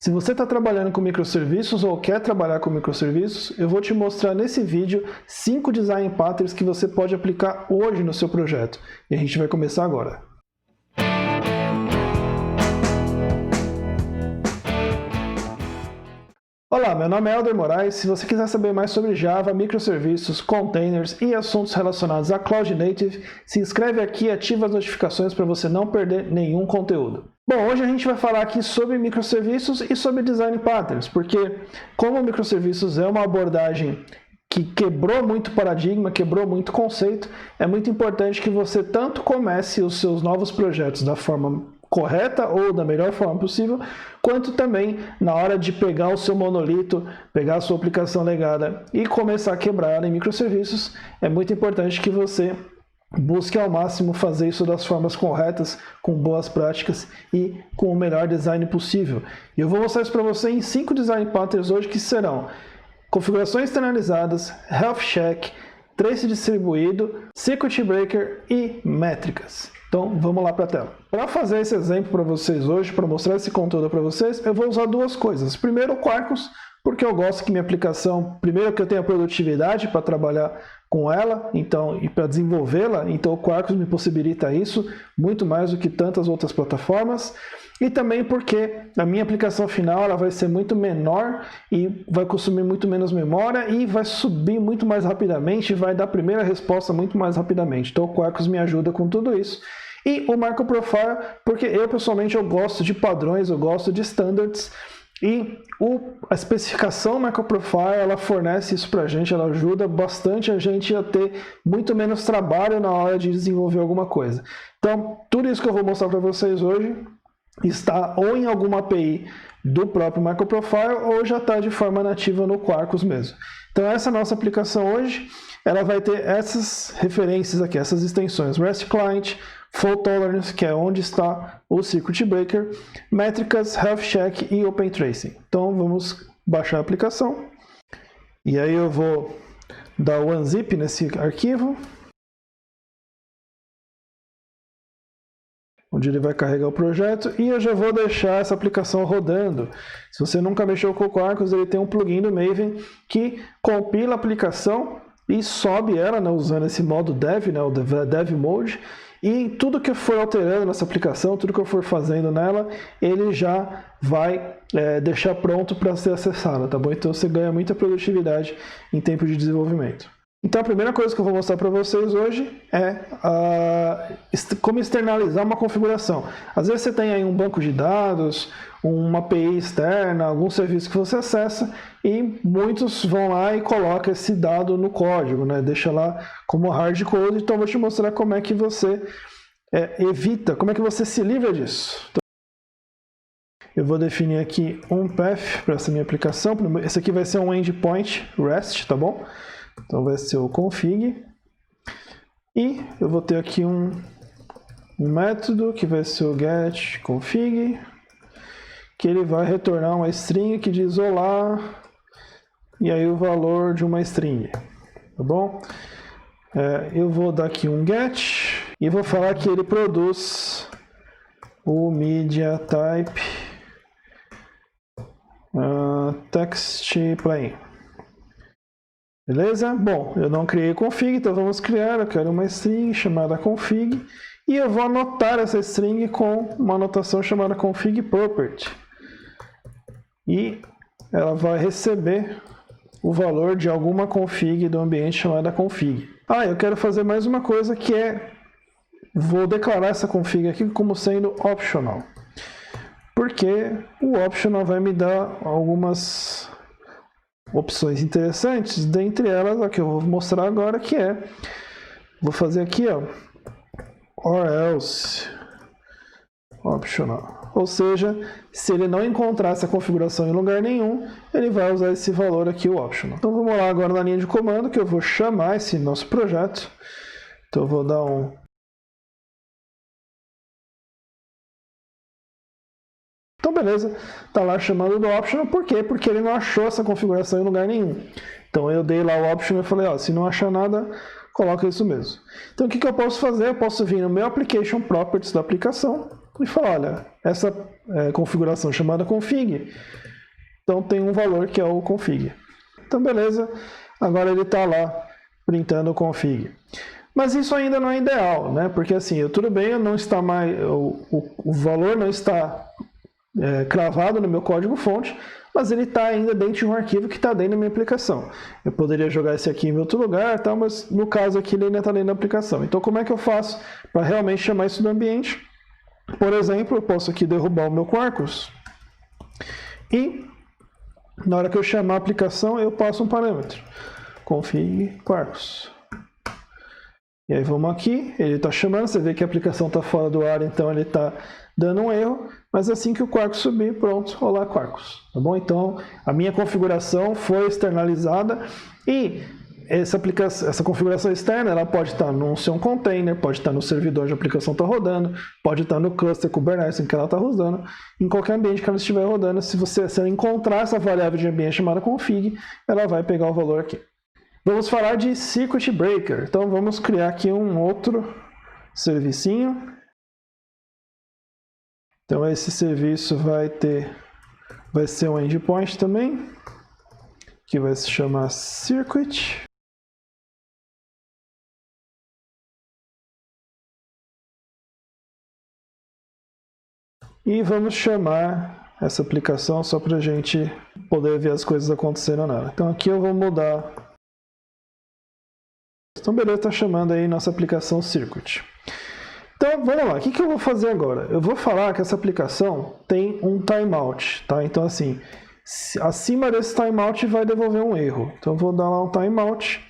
Se você está trabalhando com microserviços ou quer trabalhar com microserviços, eu vou te mostrar nesse vídeo 5 design patterns que você pode aplicar hoje no seu projeto. E a gente vai começar agora. Olá, meu nome é Helder Moraes. Se você quiser saber mais sobre Java, microserviços, containers e assuntos relacionados a Cloud Native, se inscreve aqui e ativa as notificações para você não perder nenhum conteúdo. Bom, hoje a gente vai falar aqui sobre microserviços e sobre design patterns, porque como microserviços é uma abordagem que quebrou muito paradigma, quebrou muito conceito, é muito importante que você tanto comece os seus novos projetos da forma correta ou da melhor forma possível, quanto também na hora de pegar o seu monolito, pegar a sua aplicação legada e começar a quebrar ela em microserviços, é muito importante que você busque ao máximo fazer isso das formas corretas, com boas práticas e com o melhor design possível. E eu vou mostrar isso para você em 5 design patterns hoje, que serão configurações externalizadas, health check, trace distribuído, circuit breaker e métricas. Então vamos lá para a tela. Para fazer esse exemplo para vocês hoje, para mostrar esse conteúdo para vocês, eu vou usar duas coisas. Primeiro, o Quarkus, porque eu gosto que minha aplicação, primeiro que eu tenha produtividade para trabalhar com ela, então, e para desenvolvê-la, então o Quarkus me possibilita isso, muito mais do que tantas outras plataformas. E também porque a minha aplicação final ela vai ser muito menor e vai consumir muito menos memória e vai subir muito mais rapidamente, vai dar a primeira resposta muito mais rapidamente. Então o Quarkus me ajuda com tudo isso. E o Macro Profile, porque eu pessoalmente eu gosto de padrões, eu gosto de standards, e a especificação Macro Profile ela fornece isso para a gente, ela ajuda bastante a gente a ter muito menos trabalho na hora de desenvolver alguma coisa. Então, tudo isso que eu vou mostrar para vocês hoje está ou em alguma API do próprio Macro Profile ou já está de forma nativa no Quarkus mesmo. Então essa nossa aplicação hoje, ela vai ter essas referências aqui, essas extensões REST Client, Fault Tolerance, que é onde está o Circuit Breaker, métricas, Health Check e Open Tracing. Então vamos baixar a aplicação. E aí eu vou dar o unzip nesse arquivo, onde ele vai carregar o projeto, e eu já vou deixar essa aplicação rodando. Se você nunca mexeu com o Quarkus, ele tem um plugin do Maven que compila a aplicação e sobe ela, né, usando esse modo dev, né, o dev mode, e tudo que eu for alterando nessa aplicação, tudo que eu for fazendo nela, ele já vai deixar pronto para ser acessado, tá bom? Então você ganha muita produtividade em tempo de desenvolvimento. Então a primeira coisa que eu vou mostrar para vocês hoje é como externalizar uma configuração. Às vezes você tem aí um banco de dados, uma API externa, algum serviço que você acessa e muitos vão lá e colocam esse dado no código, né? Deixa lá como hardcode. Então eu vou te mostrar como é que você evita, como é que você se livra disso. Então, eu vou definir aqui um path para essa minha aplicação. Esse aqui vai ser um endpoint REST, tá bom? Então vai ser o config, e eu vou ter aqui um método que vai ser o getConfig, que ele vai retornar uma string que diz olá, e aí o valor de uma string, tá bom? Eu vou dar aqui um get, e vou falar que ele produz o media type text plain. Beleza? Bom, eu não criei config, então vamos criar. Eu quero uma string chamada config e eu vou anotar essa string com uma anotação chamada config property. E ela vai receber o valor de alguma config do ambiente chamada config. Eu quero fazer mais uma coisa que vou declarar essa config aqui como sendo optional. Porque o optional vai me dar algumas opções interessantes, dentre elas a que eu vou mostrar agora, que vou fazer aqui, or else optional. Ou seja, se ele não encontrar essa configuração em lugar nenhum, ele vai usar esse valor aqui, o optional. Então vamos lá agora na linha de comando, que eu vou chamar esse nosso projeto. Então eu vou dar Então beleza, tá lá chamando do optional, por quê? Porque ele não achou essa configuração em lugar nenhum. Então eu dei lá o optional e falei, se não achar nada, coloca isso mesmo. Então o que eu posso fazer? Eu posso vir no meu application properties da aplicação, e fala, olha, essa configuração chamada config, então tem um valor que é o config. Então beleza, agora ele está lá printando o config. Mas isso ainda não é ideal, né? Porque assim, tudo bem, não está mais, o valor não está cravado no meu código-fonte, mas ele está ainda dentro de um arquivo que está dentro da minha aplicação. Eu poderia jogar esse aqui em outro lugar, tá? Mas no caso aqui ele ainda está dentro da aplicação. Então como é que eu faço para realmente chamar isso do ambiente? Por exemplo, eu posso aqui derrubar o meu Quarkus e na hora que eu chamar a aplicação eu passo um parâmetro, config Quarkus. E aí vamos aqui, ele está chamando, você vê que a aplicação está fora do ar, então ele está dando um erro, mas assim que o Quarkus subir, pronto, olá Quarkus, tá bom? Então a minha configuração foi externalizada e essa configuração externa ela pode estar no seu container, pode estar no servidor onde a aplicação está rodando, pode estar no cluster Kubernetes em que ela está rodando, em qualquer ambiente que ela estiver rodando, se ela encontrar essa variável de ambiente chamada config, ela vai pegar o valor aqui. Vamos falar de Circuit Breaker. Então vamos criar aqui um outro servicinho. Então esse serviço vai ser um endpoint também, que vai se chamar Circuit. E vamos chamar essa aplicação só para a gente poder ver as coisas acontecendo nela. Então aqui eu vou mudar. Então beleza, está chamando aí nossa aplicação Circuit. Então vamos lá, o que eu vou fazer agora? Eu vou falar que essa aplicação tem um timeout, tá? Então assim, acima desse timeout vai devolver um erro. Então eu vou dar lá um timeout.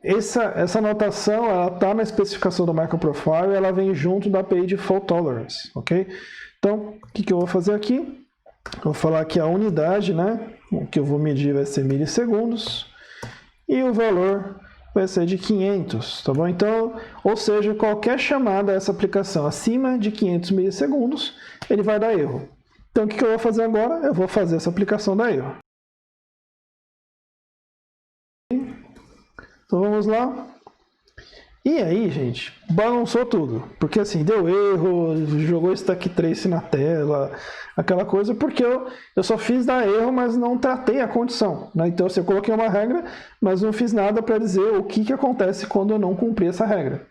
Essa anotação ela está na especificação do microprofile e ela vem junto da API de fault tolerance, ok? Então o que eu vou fazer aqui? Eu vou falar que a unidade, né? O que eu vou medir vai ser milissegundos e o valor vai ser de 500, tá bom? Então, ou seja, qualquer chamada a essa aplicação acima de 500 milissegundos, ele vai dar erro. Então, o que eu vou fazer agora? Eu vou fazer essa aplicação dar erro. Então, vamos lá. E aí, gente, balançou tudo. Porque assim, deu erro, jogou stack trace na tela, aquela coisa, porque eu só fiz dar erro, mas não tratei a condição, né? Então, assim, eu coloquei uma regra, mas não fiz nada para dizer o que acontece quando eu não cumprir essa regra.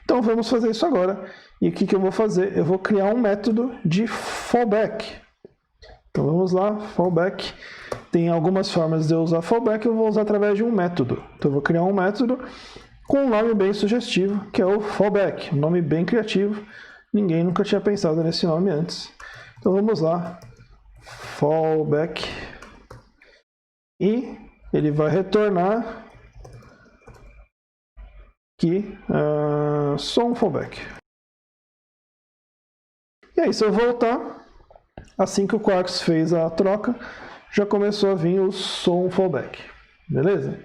Então, vamos fazer isso agora. E o que eu vou fazer? Eu vou criar um método de fallback. Então, vamos lá, fallback. Tem algumas formas de eu usar fallback, eu vou usar através de um método. Então, eu vou criar um método com um nome bem sugestivo, que é o fallback, um nome bem criativo. Ninguém nunca tinha pensado nesse nome antes. Então vamos lá, fallback, e ele vai retornar aqui só um fallback. E aí, se eu voltar, assim que o Quarkus fez a troca, já começou a vir o som fallback, beleza?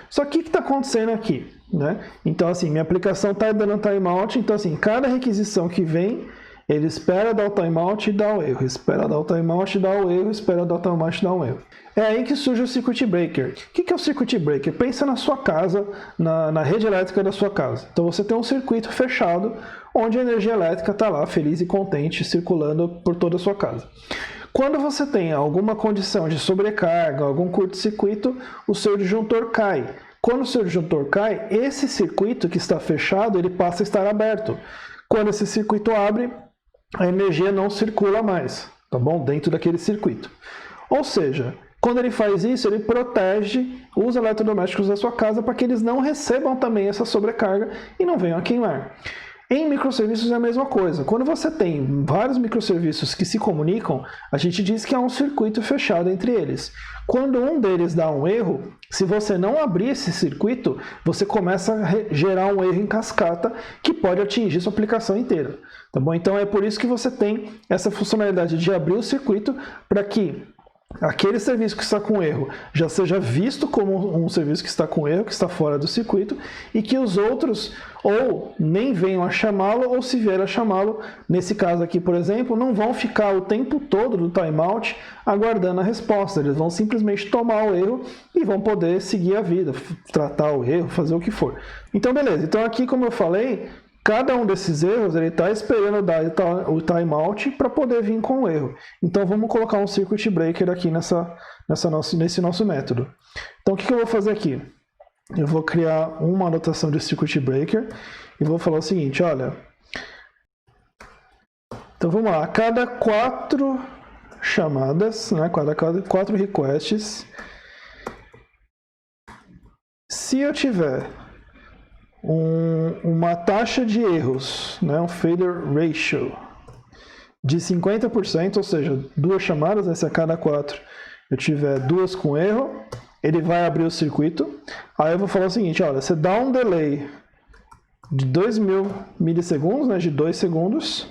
Só que o que está acontecendo aqui? Né? Então, assim, minha aplicação está dando timeout, então, assim, cada requisição que vem, ele espera dar o timeout e dá o erro, espera dar o timeout e dá o erro, espera dar o timeout e dá o erro. É aí que surge o Circuit Breaker. O que é o Circuit Breaker? Pensa na sua casa, na rede elétrica da sua casa. Então, você tem um circuito fechado, onde a energia elétrica está lá, feliz e contente, circulando por toda a sua casa. Quando você tem alguma condição de sobrecarga, algum curto-circuito, o seu disjuntor cai. Quando o seu disjuntor cai, esse circuito que está fechado, ele passa a estar aberto. Quando esse circuito abre, a energia não circula mais, tá bom? Dentro daquele circuito. Ou seja, quando ele faz isso, ele protege os eletrodomésticos da sua casa para que eles não recebam também essa sobrecarga e não venham a queimar. Em microserviços é a mesma coisa. Quando você tem vários microserviços que se comunicam, a gente diz que há um circuito fechado entre eles. Quando um deles dá um erro, se você não abrir esse circuito, você começa a gerar um erro em cascata que pode atingir sua aplicação inteira. Tá bom? Então é por isso que você tem essa funcionalidade de abrir o circuito para que aquele serviço que está com erro já seja visto como um serviço que está com erro, que está fora do circuito, e que os outros ou nem venham a chamá-lo, ou se vier a chamá-lo, nesse caso aqui, por exemplo, não vão ficar o tempo todo do timeout aguardando a resposta. Eles vão simplesmente tomar o erro e vão poder seguir a vida, tratar o erro, fazer o que for. Então, beleza. Então, aqui, como eu falei, cada um desses erros ele está esperando dar o timeout para poder vir com o erro. Então vamos colocar um circuit breaker aqui nesse nosso método. Então o que eu vou fazer aqui? Eu vou criar uma anotação de circuit breaker e vou falar o seguinte, olha. Então vamos lá, a cada 4 chamadas, né, cada 4 requests, se eu tiver uma taxa de erros, né, um failure ratio de 50%, ou seja, 2 chamadas, né, se a cada 4 eu tiver 2 com erro, ele vai abrir o circuito. Aí eu vou falar o seguinte, olha, você dá um delay de 2.000 milissegundos, né, de 2 segundos.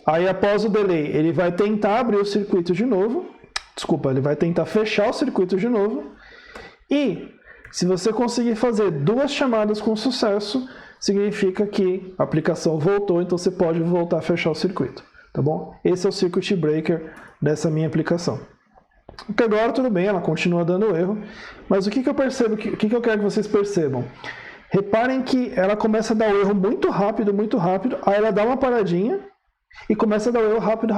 Aí após o delay, ele vai tentar abrir o circuito de novo. Desculpa, ele vai tentar fechar o circuito de novo. E se você conseguir fazer 2 chamadas com sucesso, significa que a aplicação voltou, então você pode voltar a fechar o circuito, tá bom? Esse é o circuit breaker dessa minha aplicação. Porque agora tudo bem, ela continua dando erro, mas o que eu percebo, o que eu quero que vocês percebam? Reparem que ela começa a dar o erro muito rápido, aí ela dá uma paradinha e começa a dar o erro rápido,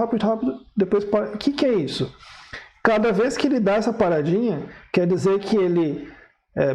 depois para. O que é isso? Cada vez que ele dá essa paradinha, quer dizer que ele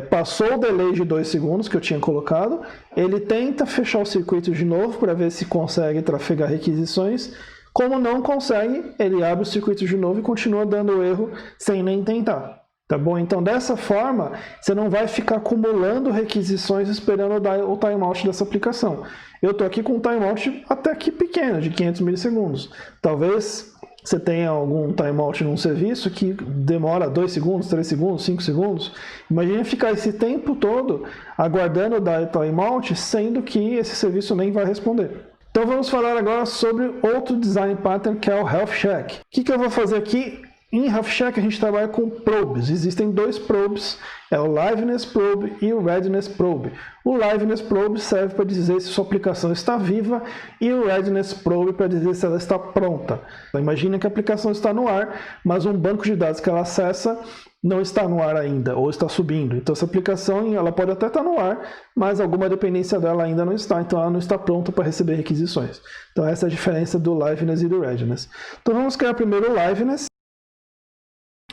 passou o delay de 2 segundos que eu tinha colocado, ele tenta fechar o circuito de novo para ver se consegue trafegar requisições. Como não consegue, ele abre o circuito de novo e continua dando erro sem nem tentar. Tá bom? Então, dessa forma, você não vai ficar acumulando requisições esperando dar o timeout dessa aplicação. Eu estou aqui com um timeout até que pequeno, de 500 milissegundos. Talvez você tenha algum timeout num serviço que demora 2 segundos, 3 segundos, 5 segundos. Imagine ficar esse tempo todo aguardando dar o timeout, sendo que esse serviço nem vai responder. Então vamos falar agora sobre outro design pattern que é o Health Check. O que eu vou fazer aqui? Em Health Check a gente trabalha com probes. Existem 2 probes, é o Liveness Probe e o Readiness Probe. O Liveness Probe serve para dizer se sua aplicação está viva e o Readiness Probe para dizer se ela está pronta. Então, imagina que a aplicação está no ar, mas um banco de dados que ela acessa não está no ar ainda, ou está subindo. Então essa aplicação ela pode até estar no ar, mas alguma dependência dela ainda não está, então ela não está pronta para receber requisições. Então essa é a diferença do Liveness e do Readiness. Então vamos criar primeiro o Liveness.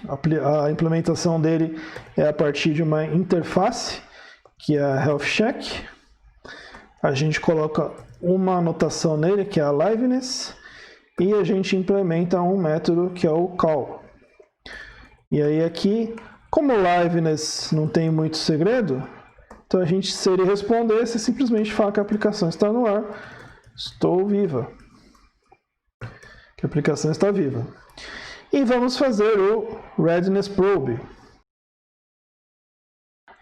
A implementação dele é a partir de uma interface, que é a Health Check. A gente coloca uma anotação nele, que é a Liveness, e a gente implementa um método que é o Call. E aí aqui, como o Liveness não tem muito segredo, então a gente, se ele responder, você simplesmente fala que a aplicação está no ar, estou viva. Que a aplicação está viva. E vamos fazer o Readiness Probe.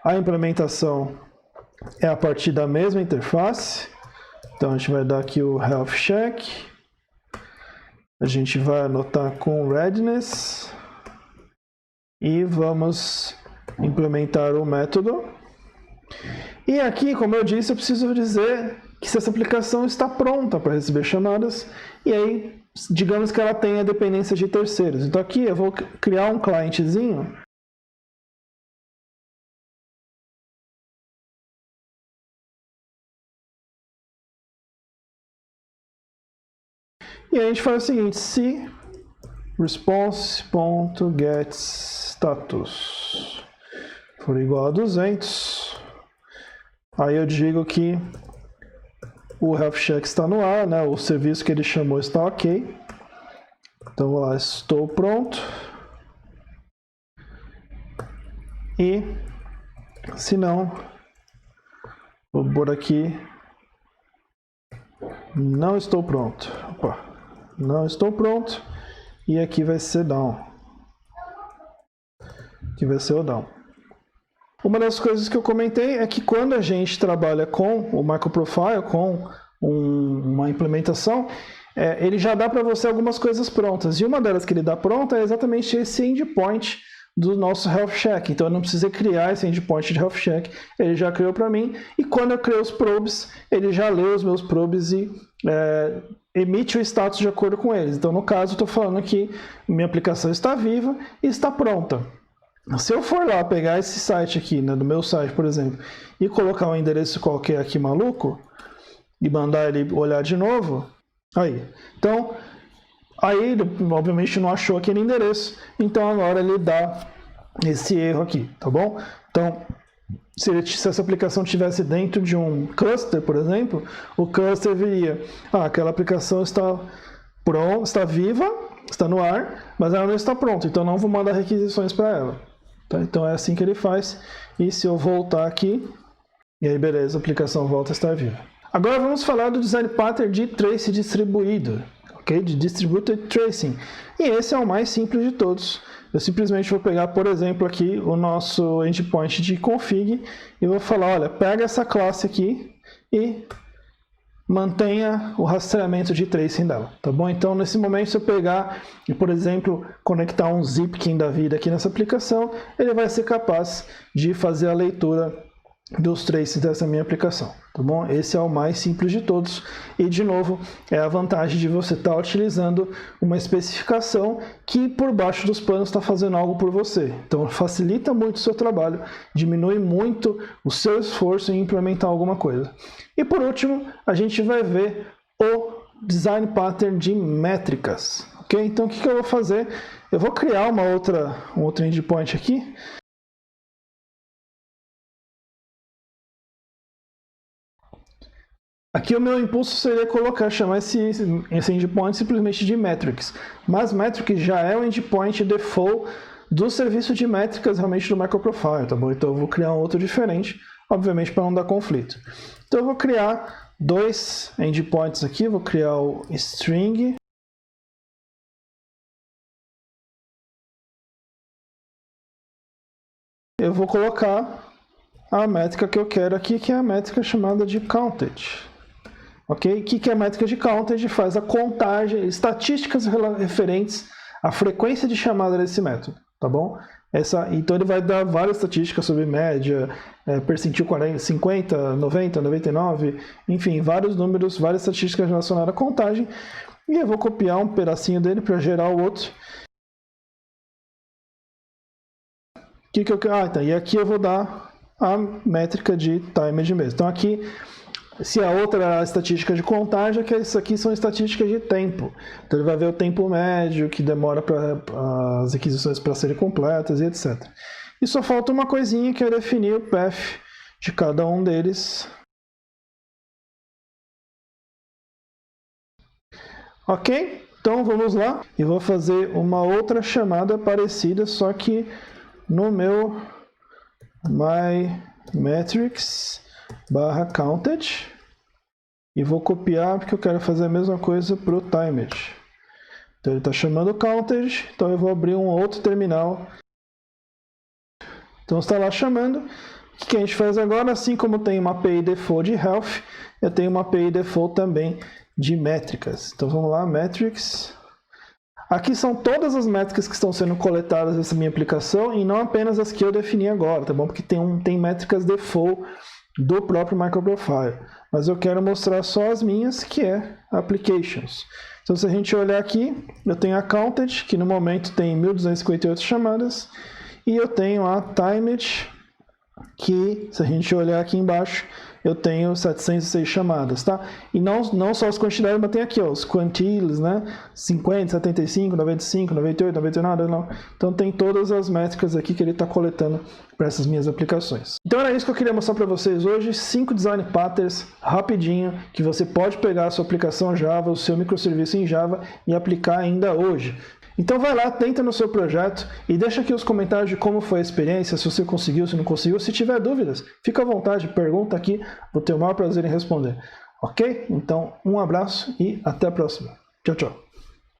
A implementação é a partir da mesma interface. Então a gente vai dar aqui o Health Check. A gente vai anotar com Readiness. E vamos implementar o método. E aqui, como eu disse, eu preciso dizer que se essa aplicação está pronta para receber chamadas. E aí, digamos que ela tenha dependência de terceiros. Então aqui eu vou criar um clientezinho. E aí a gente faz o seguinte, se response.getStatus for igual a 200, aí eu digo que o Health Check está no ar, né? O serviço que ele chamou está ok. Então vou lá, estou pronto. E se não, vou pôr aqui, não estou pronto. Opa, não estou pronto. E aqui vai ser down. Aqui vai ser o down. Uma das coisas que eu comentei é que quando a gente trabalha com o MicroProfile, com uma implementação, ele já dá para você algumas coisas prontas. E uma delas que ele dá pronta é exatamente esse endpoint do nosso Health Check. Então eu não precisei criar esse endpoint de Health Check, ele já criou para mim. E quando eu criei os probes, ele já lê os meus probes e emite o status de acordo com eles. Então no caso eu estou falando que minha aplicação está viva e está pronta. Se eu for lá pegar esse site aqui, né, do meu site, por exemplo, e colocar um endereço qualquer aqui maluco, e mandar ele olhar de novo, aí. Então, aí ele obviamente não achou aquele endereço, então agora ele dá esse erro aqui, tá bom? Então, se essa aplicação estivesse dentro de um cluster, por exemplo, o cluster viria, aquela aplicação está pronta, está viva, está no ar, mas ela não está pronta, então não vou mandar requisições para ela. Tá? Então é assim que ele faz, e se eu voltar aqui, e aí beleza, a aplicação volta a estar viva. Agora vamos falar do design pattern de trace distribuído, ok? De distributed tracing, e esse é o mais simples de todos. Eu simplesmente vou pegar, por exemplo, aqui o nosso endpoint de config e vou falar, olha, pega essa classe aqui e mantenha o rastreamento de tracing dela, tá bom? Então, nesse momento, se eu pegar e, por exemplo, conectar um Zipkin da vida aqui nessa aplicação, ele vai ser capaz de fazer a leitura dos traces dessa minha aplicação, tá bom? Esse é o mais simples de todos e, de novo, é a vantagem de você estar utilizando uma especificação que por baixo dos panos está fazendo algo por você. Então, facilita muito o seu trabalho, diminui muito o seu esforço em implementar alguma coisa. E, por último, a gente vai ver o design pattern de métricas, ok? Então, o que eu vou fazer? Eu vou criar um outro endpoint aqui. Aqui o meu impulso seria chamar esse endpoint simplesmente de metrics, mas metrics já é o endpoint default do serviço de métricas realmente do MicroProfile, tá bom? Então eu vou criar um outro diferente, obviamente para não dar conflito. Então eu vou criar dois endpoints aqui, vou criar o string eu vou colocar a métrica que eu quero aqui, que é a métrica chamada de counted. Ok? O que é a métrica de counted? Faz a contagem, estatísticas referentes à frequência de chamada desse método, tá bom? Então ele vai dar várias estatísticas sobre média, percentil 40, 50, 90, 99, enfim, vários números, várias estatísticas relacionadas à contagem. E eu vou copiar um pedacinho dele para gerar o outro. E aqui eu vou dar a métrica de timed mesmo. Então aqui, se a outra é a estatística de contagem, que isso aqui são estatísticas de tempo. Então ele vai ver o tempo médio que demora para as requisições para serem completas e etc. E só falta uma coisinha, que é definir o path de cada um deles. Ok? Então vamos lá. E vou fazer uma outra chamada parecida, só que no meu myMetrics/counted e vou copiar porque eu quero fazer a mesma coisa para o timed. Então ele está chamando counted, então eu vou abrir um outro terminal. Então está lá chamando. O que a gente faz agora? Assim como tem uma API default de health, eu tenho uma API default também de métricas. Então vamos lá, metrics. Aqui são todas as métricas que estão sendo coletadas nessa minha aplicação e não apenas as que eu defini agora, tá bom? Porque tem métricas default do próprio MicroProfile. Mas eu quero mostrar só as minhas, que é Applications. Então se a gente olhar aqui, eu tenho a Counted, que no momento tem 1258 chamadas, e eu tenho a Timed, que se a gente olhar aqui embaixo, eu tenho 706 chamadas, tá? E não só as quantidades, mas tem aqui, ó, os quantiles, né? 50, 75, 95, 98, 99, não. Então tem todas as métricas aqui que ele está coletando para essas minhas aplicações. Então era isso que eu queria mostrar para vocês hoje, 5 design patterns rapidinho, que você pode pegar a sua aplicação Java, o seu microserviço em Java e aplicar ainda hoje. Então vai lá, tenta no seu projeto e deixa aqui os comentários de como foi a experiência, se você conseguiu, se não conseguiu. Se tiver dúvidas, fica à vontade, pergunta aqui, vou ter o maior prazer em responder. Ok? Então um abraço e até a próxima. Tchau, tchau.